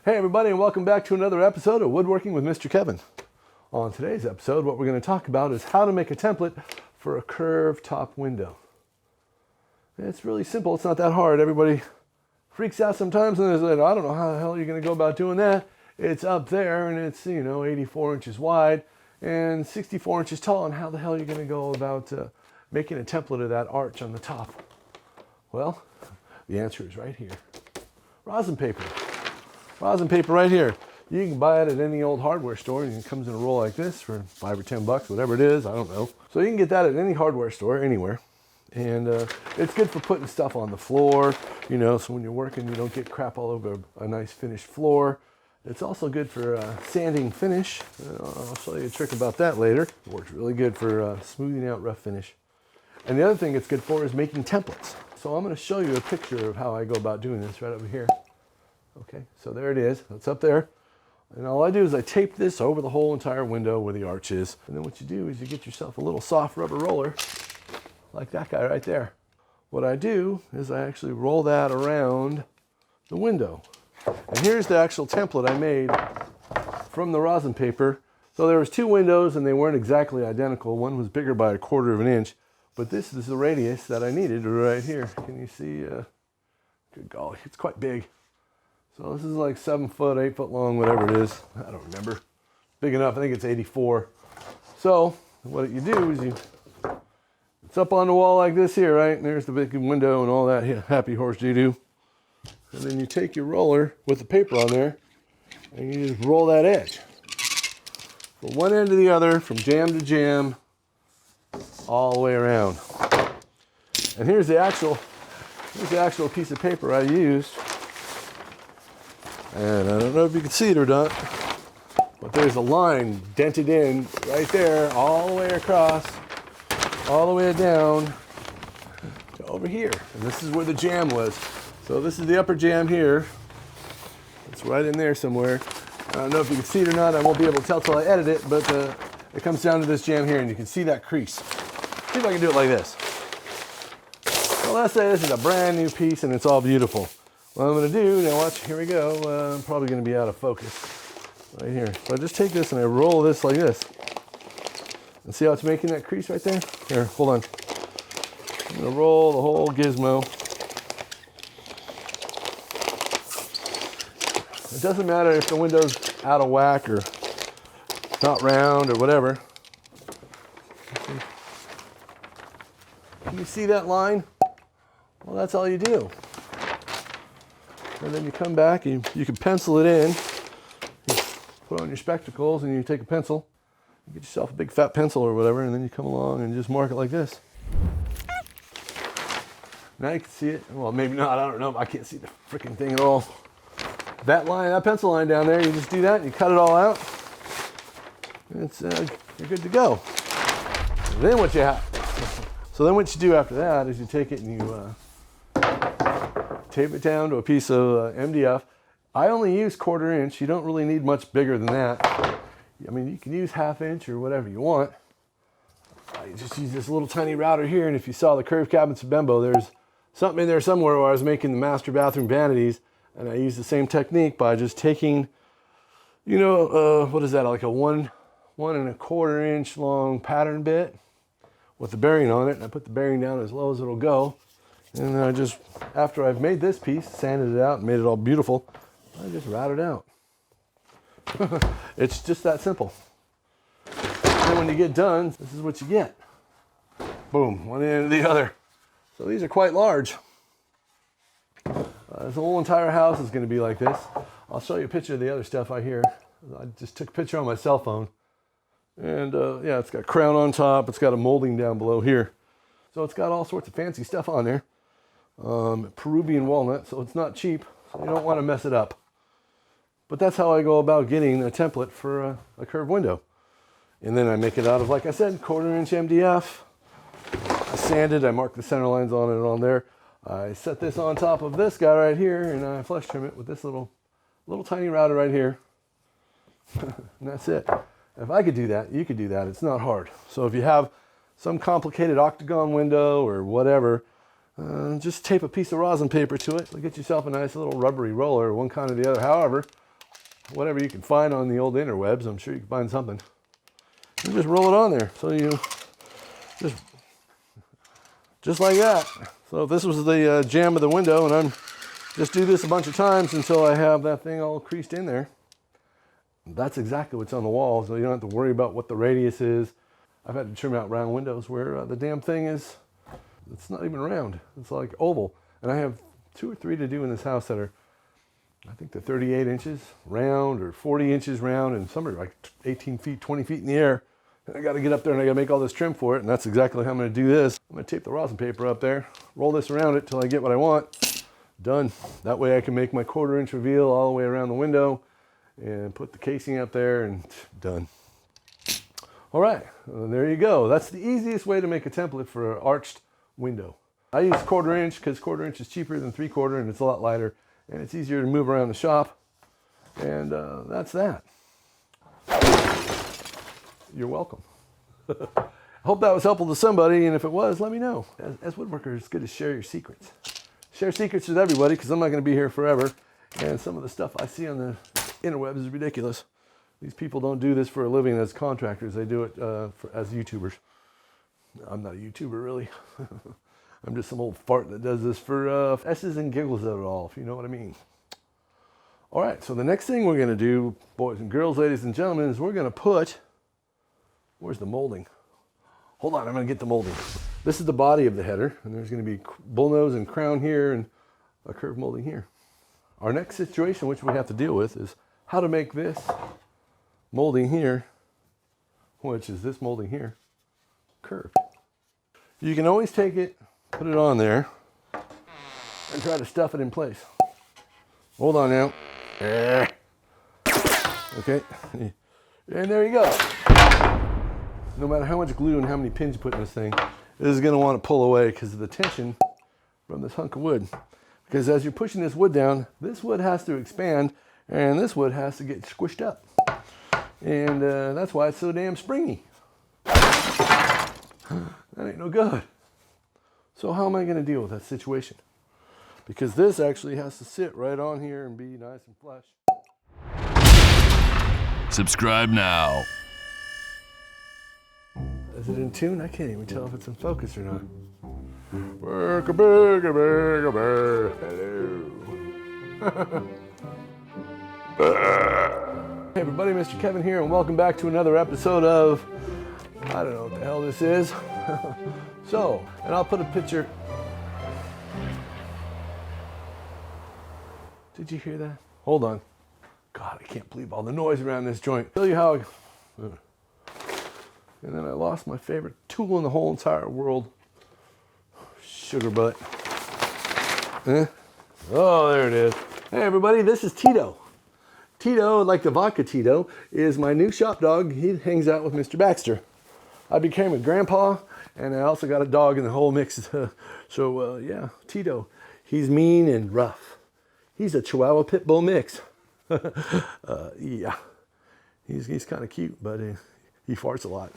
Hey everybody, and welcome back to another episode of Woodworking with Mr. Kevin. On today's episode, what we're going to talk about is how to make a template for a curved top window. It's really simple. It's not that hard. Everybody freaks out sometimes and they're like, I don't know how the hell you're going to go about doing that. It's up there and it's, 84 inches wide and 64 inches tall, and how the hell are you going to go about making a template of that arch on the top? Well, the answer is right here. Rosin paper. Rosin paper right here. You can buy it at any old hardware store, and it comes in a roll like this for $5 or $10, whatever it is, I don't know. So you can get that at any hardware store, anywhere. And it's good for putting stuff on the floor, so when you're working you don't get crap all over a nice finished floor. It's also good for sanding finish. I'll show you a trick about that later. It works really good for smoothing out rough finish. And the other thing it's good for is making templates. So I'm going to show you a picture of how I go about doing this right over here. Okay, so there it is. It's up there. And all I do is I tape this over the whole entire window where the arch is. And then what you do is you get yourself a little soft rubber roller, like that guy right there. What I do is I actually roll that around the window. And here's the actual template I made from the rosin paper. So there was two windows and they weren't exactly identical. One was bigger by 1/4 of an inch, but this is the radius that I needed right here. Can you see? Good golly, it's quite big. So this is like 7 foot, 8 foot long, whatever it is. I don't remember. Big enough, I think it's 84. So what you do is it's up on the wall like this here, right? And there's the big window and all that happy horse doo-doo. And then you take your roller with the paper on there and you just roll that edge from one end to the other, from jam to jam, all the way around. And here's the actual piece of paper I used. And I don't know if you can see it or not, but there's a line dented in right there, all the way across, all the way down to over here. And this is where the jam was. So this is the upper jam here. It's right in there somewhere. I don't know if you can see it or not. I won't be able to tell till I edit it, but it comes down to this jam here, and you can see that crease. See if I can do it like this. Well, let's say this is a brand new piece and it's all beautiful. What I'm going to do, now watch, here we go. I'm probably going to be out of focus right here. So I just take this and I roll this like this. And see how it's making that crease right there? Here, hold on. I'm going to roll the whole gizmo. It doesn't matter if the window's out of whack or not round or whatever. Can you see that line? Well, that's all you do. And then you come back and you can pencil it in. You put on your spectacles and you take a pencil. You get yourself a big fat pencil or whatever, and then you come along and just mark it like this. Now you can see it. Well, maybe not. I don't know. I can't see the freaking thing at all. That line, that pencil line down there, you just do that and you cut it all out. It's you're good to go. And then what you have? So then what you do after that is you take it and you tape it down to a piece of MDF. I only use 1/4 inch. You don't really need much bigger than that. I mean, you can use 1/2 inch or whatever you want. I just use this little tiny router here, and if you saw the curved cabinets of Bembo, there's something in there somewhere where I was making the master bathroom vanities, and I used the same technique by just taking, what is that, like a 1 1/4 inch long pattern bit with the bearing on it, and I put the bearing down as low as it'll go. And then I just, after I've made this piece, sanded it out and made it all beautiful, I just route it out. It's just that simple. And then when you get done, this is what you get. Boom, one end to the other. So these are quite large. This whole entire house is going to be like this. I'll show you a picture of the other stuff I hear. I just took a picture on my cell phone. And yeah, it's got crown on top. It's got a molding down below here. So it's got all sorts of fancy stuff on there. Peruvian walnut, so it's not cheap. So you don't want to mess it up. But that's how I go about getting a template for a curved window. And then I make it out of, like I said, 1/4 inch MDF. I sand it, I mark the center lines on it on there. I set this on top of this guy right here, and I flush trim it with this little tiny router right here. And that's it. If I could do that, you could do that. It's not hard. So if you have some complicated octagon window or whatever, just tape a piece of rosin paper to it. So get yourself a nice little rubbery roller, one kind or the other. However, whatever you can find on the old interwebs. I'm sure you can find something. You just roll it on there. So you just like that. So if this was the jamb of the window, and I'm just do this a bunch of times until I have that thing all creased in there. That's exactly what's on the wall, so you don't have to worry about what the radius is. I've had to trim out round windows where the damn thing is, it's not even round. It's like oval. And I have 2 or 3 to do in this house that are, I think they're 38 inches round or 40 inches round, and some are like 18 feet, 20 feet in the air. And I got to get up there and I got to make all this trim for it, and that's exactly how I'm going to do this. I'm going to tape the rosin paper up there, roll this around it till I get what I want. Done. That way I can make my 1/4 inch reveal all the way around the window and put the casing up there, and done. All right, there you go. That's the easiest way to make a template for an arched window. I use 1/4 inch because 1/4 inch is cheaper than 3/4, and it's a lot lighter, and it's easier to move around the shop. And that's that. You're welcome. I hope that was helpful to somebody, and if it was, let me know. As woodworkers, it's good to share your secrets. Share secrets with everybody, because I'm not going to be here forever, and some of the stuff I see on the interwebs is ridiculous. These people don't do this for a living as contractors. They do it as YouTubers. I'm not a YouTuber, really. I'm just some old fart that does this for S's and giggles of it all, if you know what I mean. All right, so the next thing we're going to do, boys and girls, ladies and gentlemen, is we're going to put, where's the molding? Hold on, I'm going to get the molding. This is the body of the header, and there's going to be bullnose and crown here and a curved molding here. Our next situation, which we have to deal with, is how to make this molding here, which is this molding here, curved. You can always take it, put it on there, and try to stuff it in place. Hold on now. Okay, and there you go. No matter how much glue and how many pins you put in this thing, this is going to want to pull away because of the tension from this hunk of wood. Because as you're pushing this wood down, this wood has to expand, and this wood has to get squished up. And that's why it's so damn springy. That ain't no good. So how am I going to deal with that situation? Because this actually has to sit right on here and be nice and flush. Subscribe now. Is it in tune? I can't even tell if it's in focus or not. Hello. Hey everybody, Mr. Kevin here, and welcome back to another episode of, I don't know what the hell this is. So, and I'll put a picture. Did you hear that? Hold on. God, I can't believe all the noise around this joint. Tell you how and then I lost my favorite tool in the whole entire world. Sugar butt. Oh, there it is. Hey everybody, this is Tito. Tito, like the vodka Tito, is my new shop dog. He hangs out with Mr. Baxter. I became a grandpa, and I also got a dog in the whole mix. So yeah, Tito. He's mean and rough. He's a Chihuahua Pit Bull mix. Yeah, he's kind of cute, but he farts a lot.